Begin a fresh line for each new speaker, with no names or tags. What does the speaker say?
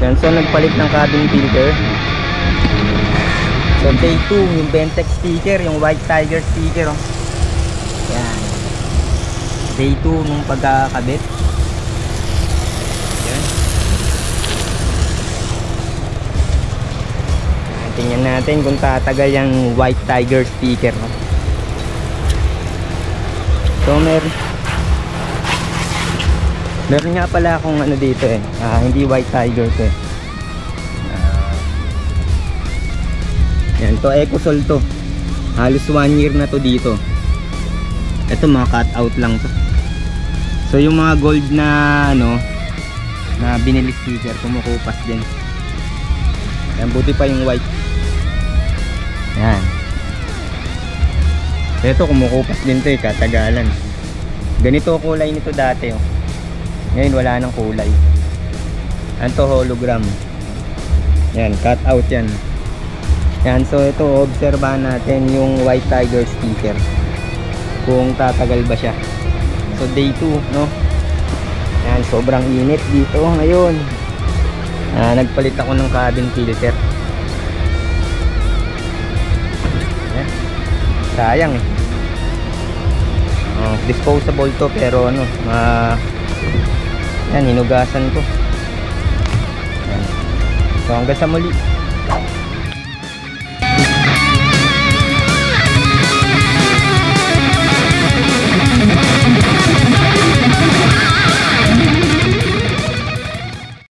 Yan, so nagpalit ng cabin filter. So day 2, yung Bentex sticker, yung White Tiger sticker, oh. Yan. Day 2 nung pagkakabit. Yan. Tingnan natin kung tatagal yung White Tiger sticker, no? So meron nga pala akong ano dito eh, hindi White Tiger to eh. Yan, to Ecosol to. Halos 1 year na to dito. Ito mga cut out lang to. So yung mga gold na ano na binili sticker, kumukupas din. Yan, buti pa yung white. Yan. Ito kumukupas din to eh, katagalan. Ganito kulay nito dati oh. Ngayon wala nang kulay. Ano to, hologram. Yan, cut out yan. Yan, so ito obserbahan natin yung White Tiger sticker kung tatagal ba siya. So day 2, no? Yan, sobrang init dito ngayon. Nagpalit ako ng cabin filter. Yan. Sayang eh. Disposable to pero ano, yan, hinugasan ko. Yan. So hanggang sa muli.